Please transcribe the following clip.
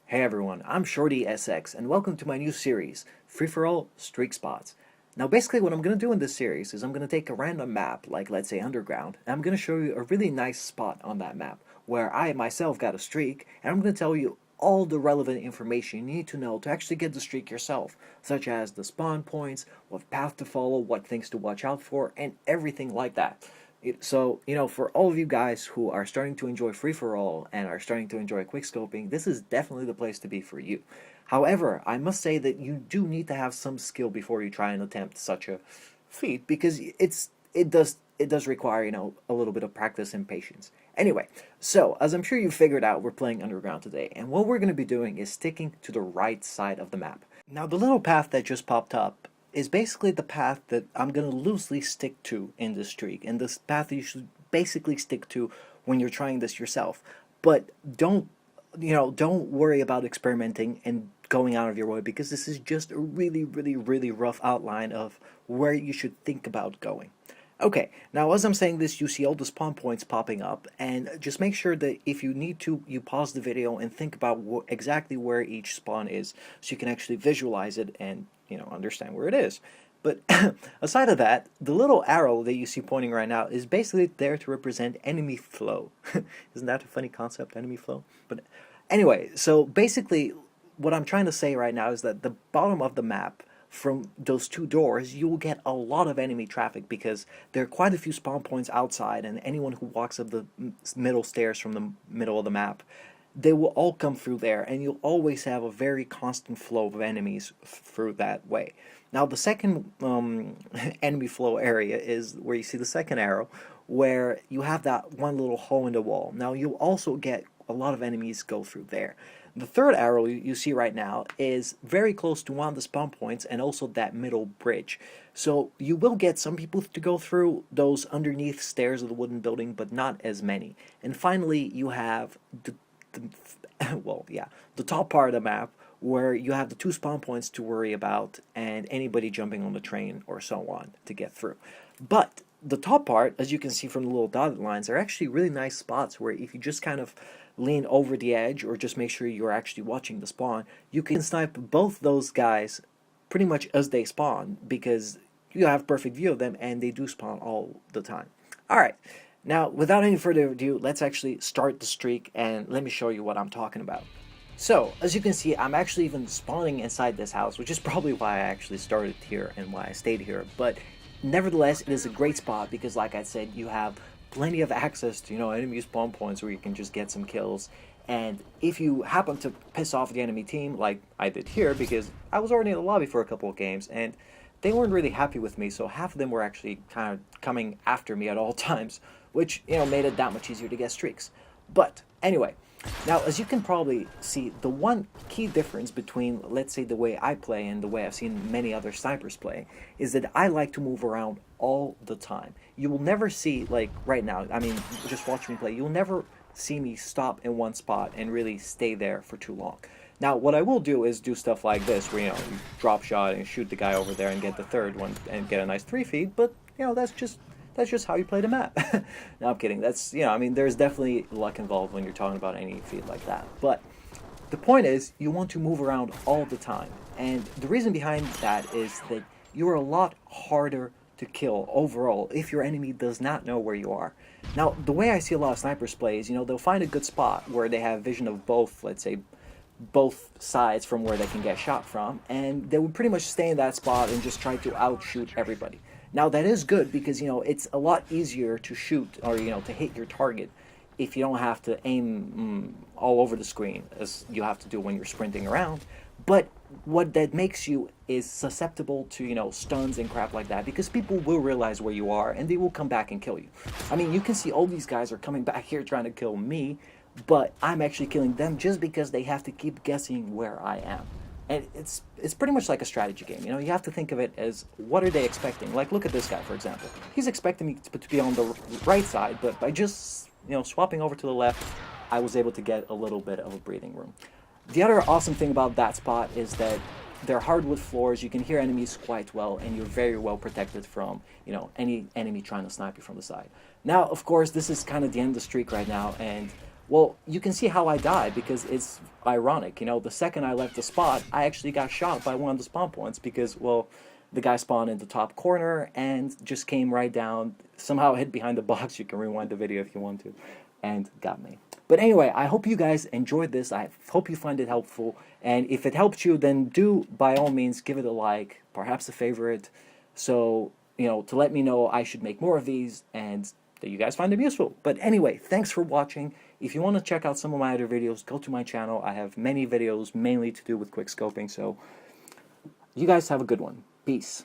Hey everyone, I'm Shorty SX and welcome to my new series, Free-for-All Streak Spots. Now basically what I'm going to do in this series is I'm going to take a random map, like let's say Underground, and I'm going to show you a really nice spot on that map where I myself got a streak, and I'm going to tell you all the relevant information you need to know to actually get the streak yourself, such as the spawn points, what path to follow, what things to watch out for, and everything like that. So, for all of you guys who are starting to enjoy free-for-all and are starting to enjoy quickscoping, this is definitely the place to be for you. However, I must say that you do need to have some skill before you try and attempt such a feat, because it does require, a little bit of practice and patience. Anyway, so as I'm sure you figured out, we're playing Underground today, and what we're going to be doing is sticking to the right side of the map. Now, the little path that just popped up is basically the path that I'm going to loosely stick to in this streak, and this path you should basically stick to when you're trying this yourself. But don't worry about experimenting and going out of your way, because this is just a really, really, really rough outline of where you should think about going. Okay, now as I'm saying this, you see all the spawn points popping up, and just make sure that if you need to, you pause the video and think about exactly where each spawn is, so you can actually visualize it and, understand where it is. But aside of that, the little arrow that you see pointing right now is basically there to represent enemy flow. Isn't that a funny concept, enemy flow? But anyway, so basically what I'm trying to say right now is that the bottom of the map, from those two doors, you will get a lot of enemy traffic because there are quite a few spawn points outside, and anyone who walks up the middle stairs from the middle of the map, they will all come through there, and you'll always have a very constant flow of enemies through that way. Now the second enemy flow area is where you see the second arrow, where you have that one little hole in the wall. Now you'll also get a lot of enemies go through there. The third arrow you see right now is very close to one of the spawn points and also that middle bridge. So you will get some people to go through those underneath stairs of the wooden building, but not as many. And finally, you have the top part of the map, where you have the two spawn points to worry about and anybody jumping on the train or so on to get through. But the top part, as you can see from the little dotted lines, are actually really nice spots where if you just kind of lean over the edge or just make sure you're actually watching the spawn, you can snipe both those guys pretty much as they spawn, because you have perfect view of them and they do spawn all the time. Alright, now without any further ado, let's actually start the streak and let me show you what I'm talking about. So, as you can see, I'm actually even spawning inside this house, which is probably why I actually started here and why I stayed here. But nevertheless, it is a great spot because, like I said, you have plenty of access to, enemy spawn points where you can just get some kills. And if you happen to piss off the enemy team, like I did here, because I was already in the lobby for a couple of games, and they weren't really happy with me, so half of them were actually kind of coming after me at all times, which, made it that much easier to get streaks. But, anyway, now, as you can probably see, the one key difference between, let's say, the way I play and the way I've seen many other snipers play is that I like to move around all the time. You will never see, like, right now, I mean, just watch me play, you'll never see me stop in one spot and really stay there for too long. Now, what I will do is do stuff like this, where, you drop shot and shoot the guy over there and get the third one and get a nice 3-feed, but, that's just how you play the map. No, I'm kidding. That's, there's definitely luck involved when you're talking about any feed like that. But the point is, you want to move around all the time. And the reason behind that is that you're a lot harder to kill overall if your enemy does not know where you are. Now, the way I see a lot of snipers play is, they'll find a good spot where they have vision of both, let's say, both sides from where they can get shot from, and they would pretty much stay in that spot and just try to outshoot everybody. Now that is good because, it's a lot easier to shoot or, to hit your target if you don't have to aim all over the screen as you have to do when you're sprinting around. But what that makes you is susceptible to, stuns and crap like that, because people will realize where you are and they will come back and kill you. I mean, you can see all these guys are coming back here trying to kill me, but I'm actually killing them just because they have to keep guessing where I am. And it's pretty much like a strategy game. You have to think of it as, what are they expecting? Like, look at this guy, for example. He's expecting me to be on the right side, but by just, swapping over to the left, I was able to get a little bit of a breathing room. The other awesome thing about that spot is that they're hardwood floors, you can hear enemies quite well, and you're very well protected from, any enemy trying to snipe you from the side. Now, of course, this is kind of the end of the streak right now, and Well, you can see how I died because it's ironic. You know, the second I left the spot, I actually got shot by one of the spawn points because, well, the guy spawned in the top corner and just came right down, somehow hid behind the box. You can rewind the video if you want to, and got me. But anyway, I hope you guys enjoyed this. I hope you find it helpful. And if it helped you, then do, by all means, give it a like, perhaps a favorite. So, you know, to let me know I should make more of these and that you guys find them useful. But anyway, thanks for watching. If you want to check out some of my other videos, go to my channel. I have many videos mainly to do with quickscoping. So you guys have a good one. Peace.